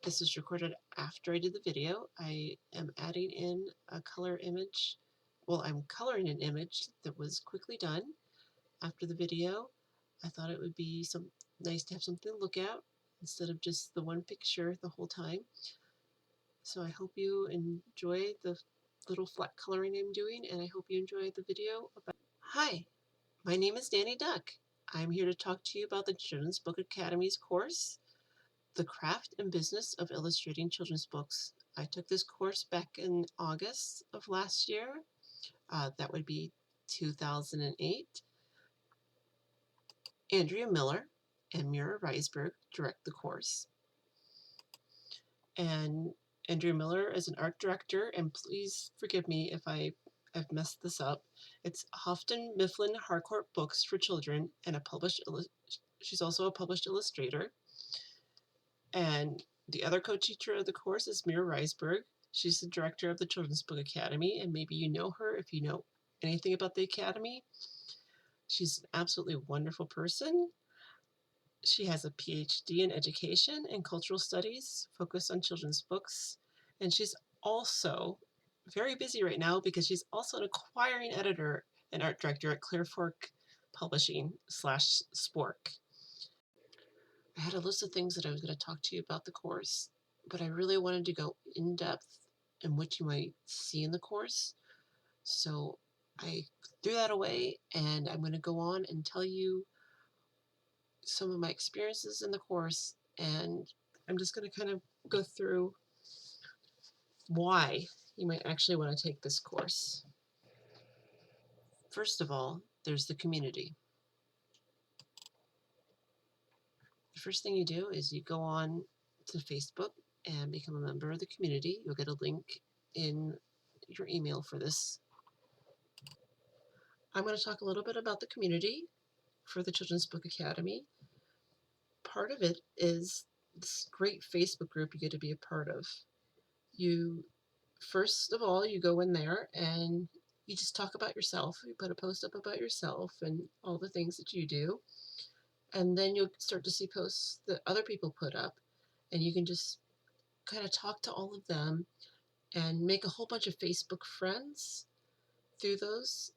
This is recorded after I did the video. I am adding in a color image. Well, I'm coloring an image that was quickly done after the video. I thought it would be nice to have something to look at instead of just the one picture the whole time. So I hope you enjoy the little flat coloring I'm doing, and I hope you enjoy the video. Hi, my name is Danny Duck. I'm here to talk to you about the Children's Book Academy's course, The Craft and Business of Illustrating Children's Books. I took this course back in August of last year. That would be 2008. Andrea Miller and Mira Reisberg direct the course. And Andrea Miller is an art director, and please forgive me if I've messed this up. It's Houghton Mifflin Harcourt Books for Children, and she's also a published illustrator. And the other co-teacher of the course is Mira Reisberg. She's the director of the Children's Book Academy, and maybe you know her if you know anything about the Academy. She's an absolutely wonderful person. She has a PhD in education and cultural studies focused on children's books, and she's also very busy right now because she's also an acquiring editor and art director at Clear Fork Publishing / Spork. I had a list of things that I was going to talk to you about the course, but I really wanted to go in depth in what you might see in the course. So I threw that away, and I'm going to go on and tell you some of my experiences in the course, and I'm just going to kind of go through why you might actually want to take this course. First of all, there's the community. The first thing you do is you go on to Facebook and become a member of the community. You'll get a link in your email for this. I'm going to talk a little bit about the community for the Children's Book Academy. Part of it is this great Facebook group you get to be a part of. First of all, you go in there and you just talk about yourself. You put a post up about yourself and all the things that you do. And then you'll start to see posts that other people put up, and you can just kind of talk to all of them and make a whole bunch of Facebook friends through those.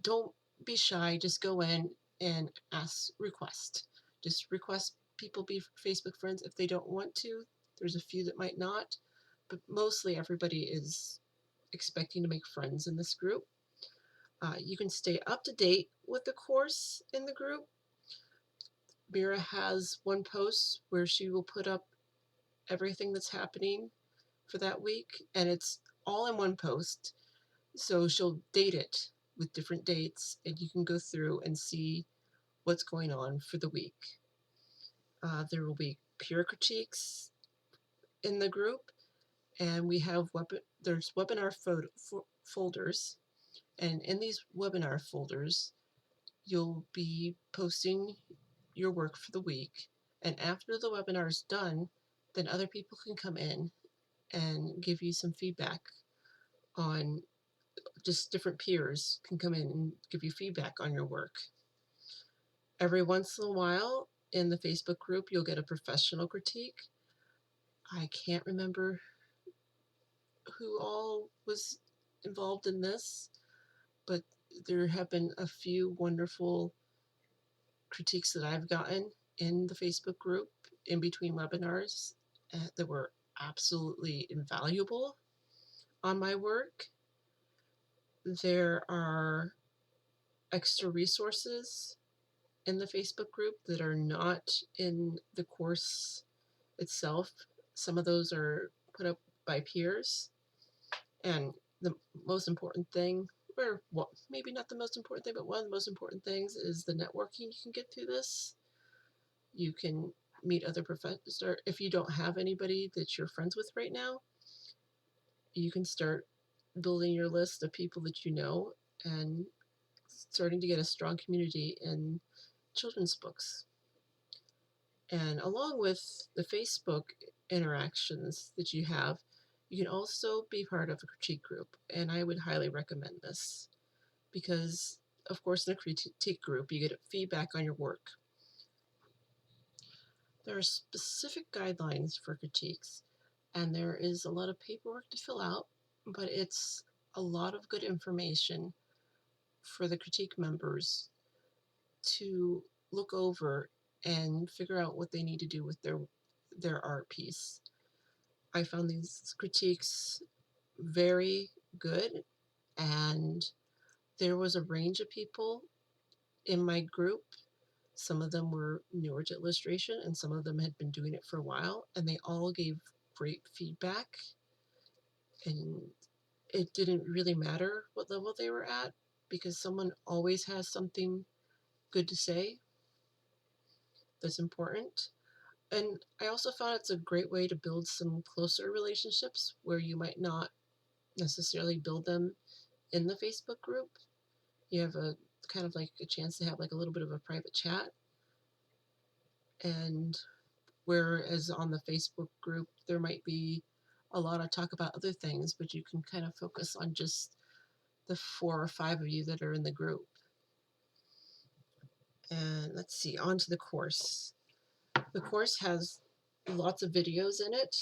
Don't be shy. Just go in and request. Just request people be Facebook friends if they don't want to. There's a few that might not, but mostly everybody is expecting to make friends in this group. You can stay up to date with the course in the group. Mira has one post where she will put up everything that's happening for that week, and it's all in one post. So she'll date it with different dates, and you can go through and see what's going on for the week. There will be peer critiques in the group, and we have there's webinar folders, and in these webinar folders you'll be posting your work for the week, and after the webinar is done, then other people can come in and give you some feedback on just different peers can come in and give you feedback on your work. Every once in a while in the Facebook group you'll get a professional critique. I can't remember who all was involved in this, but there have been a few wonderful critiques that I've gotten in the Facebook group in between webinars that were absolutely invaluable on my work. There are extra resources in the Facebook group that are not in the course itself. Some of those are put up by peers. And the most important thing, or well, maybe not the most important thing, but one of the most important things is the networking you can get through this. You can meet other professors. If you don't have anybody that you're friends with right now, you can start building your list of people that you know and starting to get a strong community in children's books. And along with the Facebook interactions that you have, you can also be part of a critique group. And I would highly recommend this because, of course, in a critique group, you get feedback on your work. There are specific guidelines for critiques, and there is a lot of paperwork to fill out, but it's a lot of good information for the critique members to look over and figure out what they need to do with their art piece. I found these critiques very good, and there was a range of people in my group. Some of them were newer to illustration, and some of them had been doing it for a while, and they all gave great feedback. And it didn't really matter what level they were at, because someone always has something good to say that's important. And I also found it's a great way to build some closer relationships where you might not necessarily build them in the Facebook group. You have a kind of like a chance to have like a little bit of a private chat. And whereas on the Facebook group, there might be a lot of talk about other things, but you can kind of focus on just the 4 or 5 of you that are in the group. And let's see, on to the course. The course has lots of videos in it,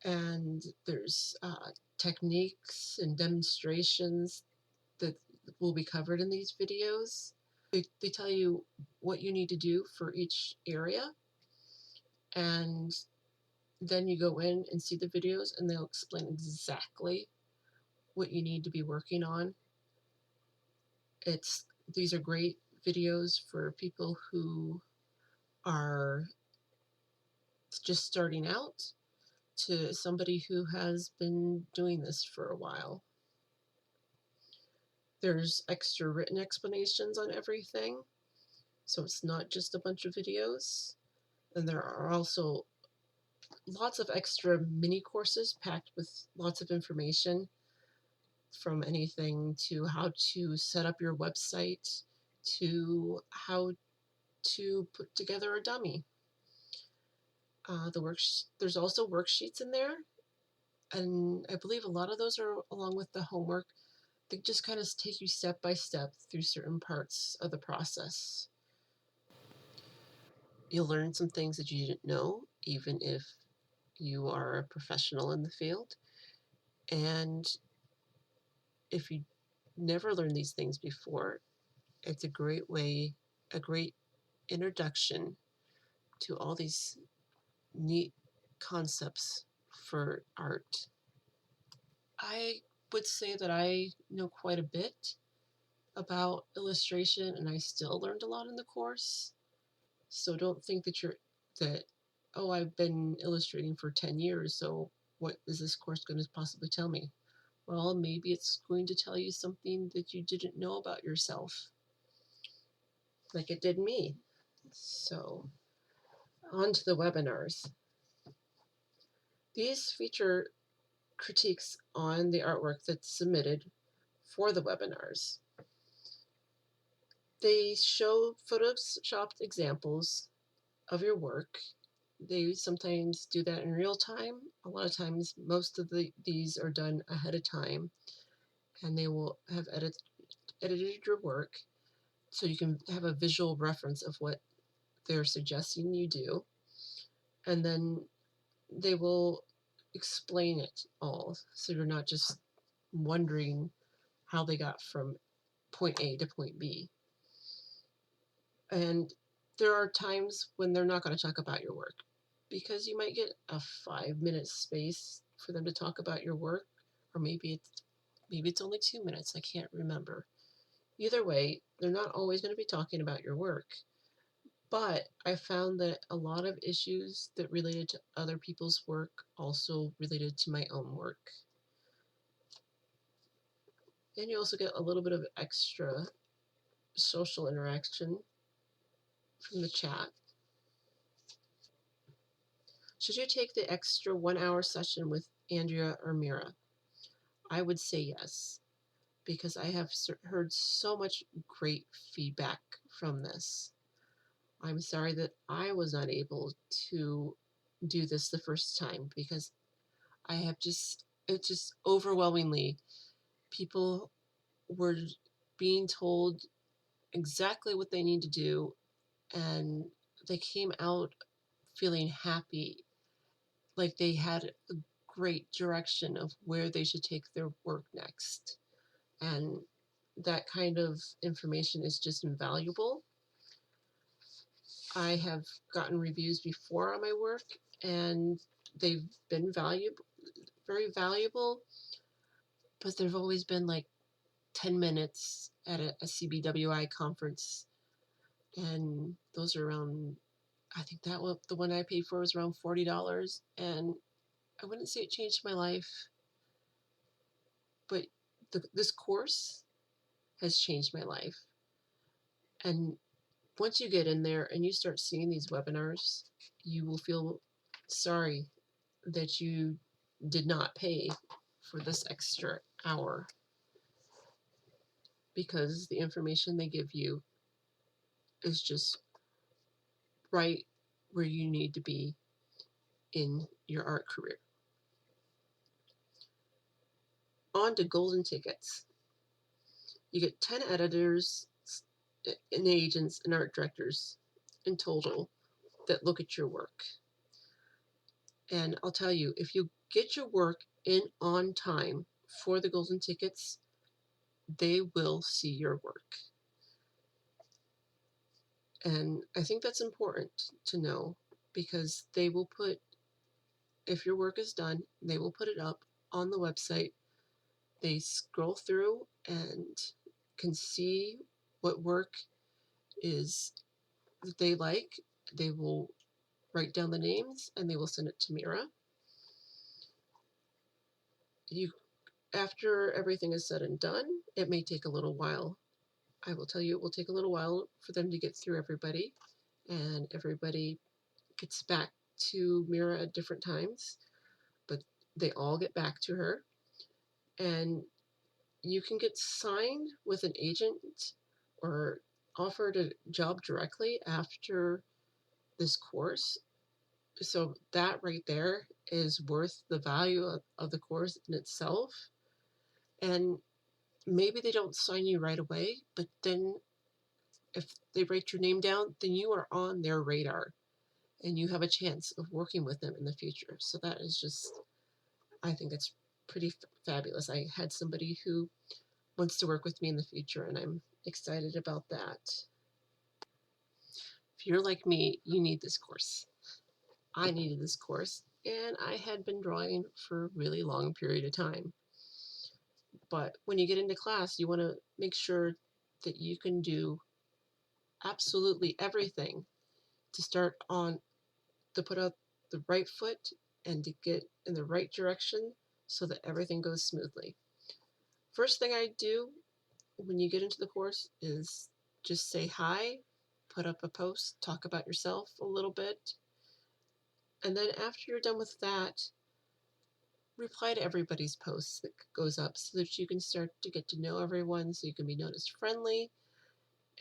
and there's techniques and demonstrations that will be covered in these videos. They tell you what you need to do for each area, and then you go in and see the videos, and they'll explain exactly what you need to be working on. These are great videos for people who are just starting out to somebody who has been doing this for a while. There's extra written explanations on everything, so it's not just a bunch of videos. And there are also lots of extra mini courses packed with lots of information, from anything to how to set up your website to how to put together a dummy. There's also worksheets in there, and I believe a lot of those are along with the homework. They just kind of take you step by step through certain parts of the process. You'll learn some things that you didn't know, even if you are a professional in the field. And if you never learned these things before, it's a great way, a great introduction to all these neat concepts for art. I would say that I know quite a bit about illustration, and I still learned a lot in the course. So don't think that, oh, I've been illustrating for 10 years, so what is this course going to possibly tell me? Well, maybe it's going to tell you something that you didn't know about yourself, like it did me. So, on to the webinars. These feature critiques on the artwork that's submitted for the webinars. They show photoshopped examples of your work. They sometimes do that in real time. A lot of times, most of these are done ahead of time, and they will have edited your work so you can have a visual reference of what they're suggesting you do. And then they will explain it all, so you're not just wondering how they got from point A to point B. And there are times when they're not going to talk about your work, because you might get a 5-minute space for them to talk about your work, or maybe it's only 2 minutes. I can't remember. Either way, they're not always going to be talking about your work. But I found that a lot of issues that related to other people's work also related to my own work. And you also get a little bit of extra social interaction from the chat. Should you take the extra 1-hour session with Andrea or Mira? I would say yes, because I have heard so much great feedback from this. I'm sorry that I was not able to do this the first time, because it's just overwhelmingly, people were being told exactly what they need to do, and they came out feeling happy, like they had a great direction of where they should take their work next. And that kind of information is just invaluable. I have gotten reviews before on my work, and they've been valuable, very valuable, but there've always been like 10 minutes at a CBWI conference, and those are around, I think the one I paid for was around $40, and I wouldn't say it changed my life, but this course has changed my life. And once you get in there and you start seeing these webinars, you will feel sorry that you did not pay for this extra hour, because the information they give you is just right where you need to be in your art career. On to golden tickets. You get 10 editors and agents and art directors in total that look at your work. And I'll tell you, if you get your work in on time for the golden tickets, they will see your work. And I think that's important to know, because they will put, if your work is done, they will put it up on the website. They scroll through and can see what work is that they like. They will write down the names and they will send it to Mira. You, after everything is said and done, it may take a little while. I will tell you, it will take a little while for them to get through everybody, and everybody gets back to Mira at different times, but they all get back to her. And you can get signed with an agent or offered a job directly after this course. So that right there is worth the value of the course in itself. And maybe they don't sign you right away, but then if they write your name down, then you are on their radar and you have a chance of working with them in the future. So that is just, I think that's pretty fabulous. I had somebody who wants to work with me in the future, and I'm excited about that. If you're like me, you need this course. I needed this course, and I had been drawing for a really long period of time. But when you get into class, you want to make sure that you can do absolutely everything to start on, to put out the right foot and to get in the right direction so that everything goes smoothly. First thing I do when you get into the course is just say hi, put up a post, talk about yourself a little bit, and then after you're done with that, reply to everybody's posts that goes up so that you can start to get to know everyone, so you can be known as friendly,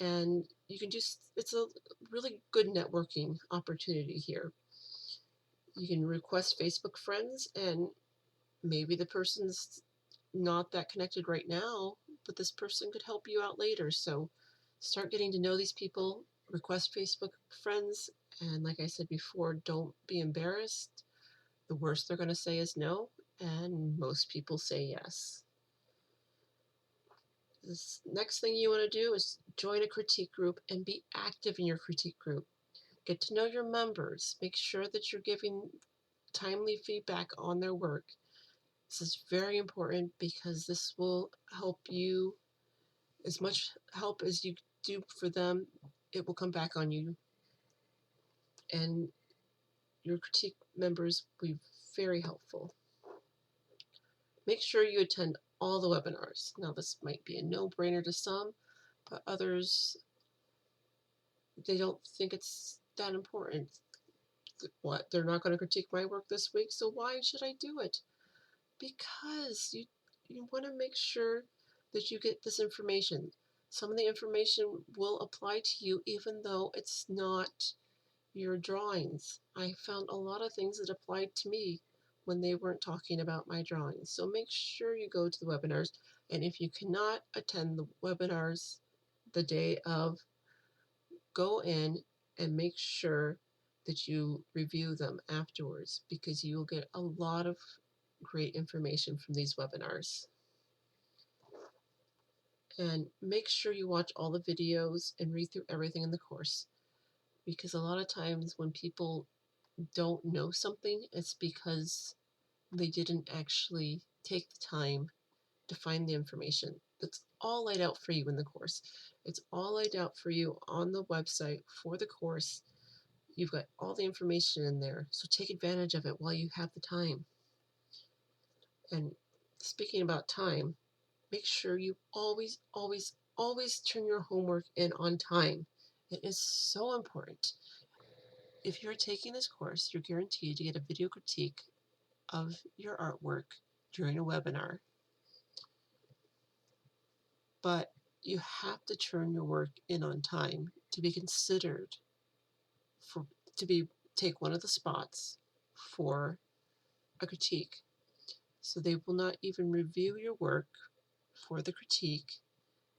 and you can just, it's a really good networking opportunity here. You can request Facebook friends, and maybe the person's not that connected right now, but this person could help you out later. So start getting to know these people, request Facebook friends, and like I said before, don't be embarrassed. The worst they're going to say is no, and most people say yes. This next thing you want to do is join a critique group and be active in your critique group. Get to know your members. Make sure that you're giving timely feedback on their work. This is very important because this will help you, as much help as you do for them, it will come back on you. And your critique members will be very helpful. Make sure you attend all the webinars. Now, this might be a no-brainer to some, but others, they don't think it's that important. What? They're not going to critique my work this week, so why should I do it? Because you want to make sure that you get this information. Some of the information will apply to you even though it's not your drawings. I found a lot of things that applied to me when they weren't talking about my drawings. So make sure you go to the webinars, and if you cannot attend the webinars the day of, go in and make sure that you review them afterwards, because you will get a lot of great information from these webinars. And make sure you watch all the videos and read through everything in the course, because a lot of times when people don't know something, it's because they didn't actually take the time to find the information. That's all laid out for you in the course. It's all laid out for you on the website for the course. You've got all the information in there, so take advantage of it while you have the time. And speaking about time, make sure you always, always, always turn your homework in on time. It is so important. If you're taking this course, you're guaranteed to get a video critique of your artwork during a webinar. But you have to turn your work in on time to be considered for take one of the spots for a critique. So they will not even review your work for the critique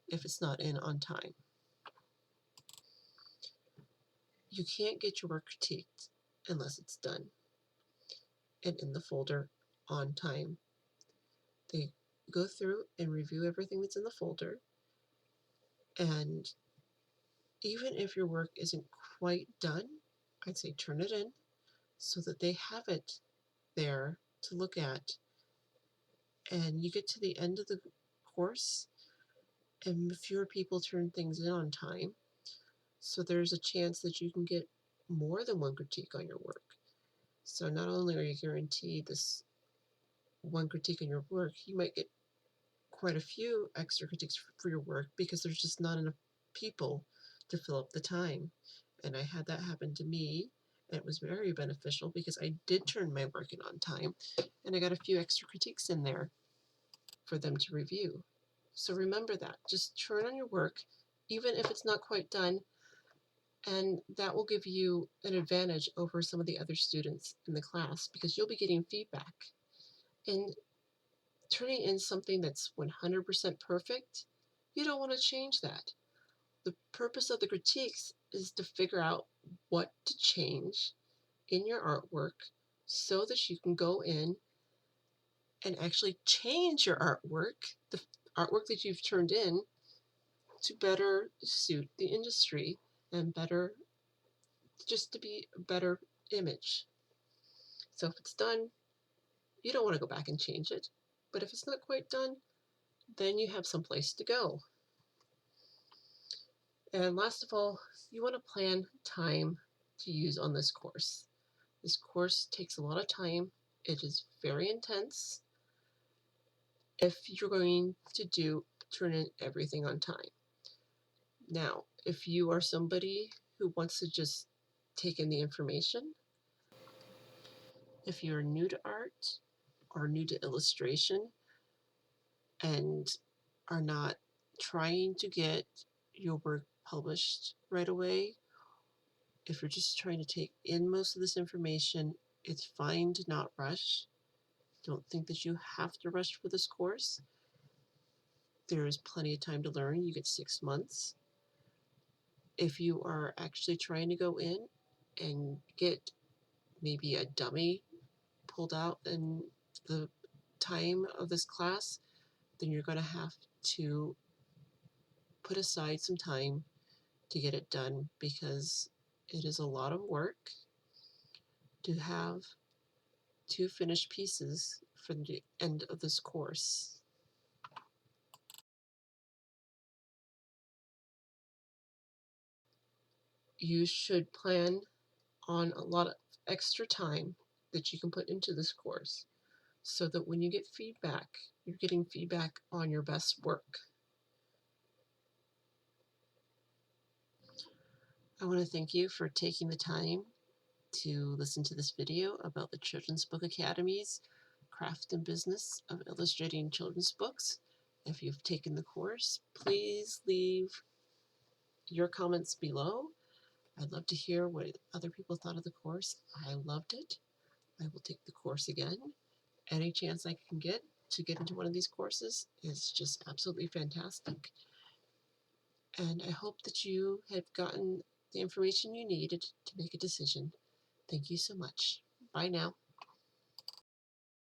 if it's not in on time. You can't get your work critiqued unless it's done and in the folder on time. They go through and review everything that's in the folder, and even if your work isn't quite done, I'd say turn it in so that they have it there to look at, and you get to the end of the course and fewer people turn things in on time, so there's a chance that you can get more than one critique on your work. So not only are you guaranteed this one critique on your work, you might get quite a few extra critiques for your work because there's just not enough people to fill up the time. And I had that happen to me, and it was very beneficial because I did turn my work in on time, and I got a few extra critiques in there for them to review. So remember that. Just turn on your work, even if it's not quite done, and that will give you an advantage over some of the other students in the class because you'll be getting feedback. And turning in something that's 100% perfect, you don't want to change that. The purpose of the critiques is to figure out what to change in your artwork so that you can go in and actually change your artwork, the artwork that you've turned in, to better suit the industry and better, just to be a better image. So if it's done, you don't want to go back and change it. But if it's not quite done, then you have some place to go. And last of all, you want to plan time to use on this course. This course takes a lot of time. It is very intense if you're going to turn in everything on time. Now, if you are somebody who wants to just take in the information, if you're new to art or new to illustration and are not trying to get your work published right away, if you're just trying to take in most of this information, it's fine to not rush. Don't think that you have to rush for this course. There is plenty of time to learn. You get 6 months. If you are actually trying to go in and get maybe a dummy pulled out in the time of this class, then you're going to have to put aside some time to get it done because it is a lot of work to have 2 finished pieces for the end of this course. You should plan on a lot of extra time that you can put into this course so that when you get feedback, you're getting feedback on your best work. I want to thank you for taking the time to listen to this video about the Children's Book Academy's Craft and Business of Illustrating Children's Books. If you've taken the course, please leave your comments below. I'd love to hear what other people thought of the course. I loved it. I will take the course again. Any chance I can get to get into one of these courses is just absolutely fantastic. And I hope that you have gotten the information you needed to make a decision. Thank you so much. Bye now.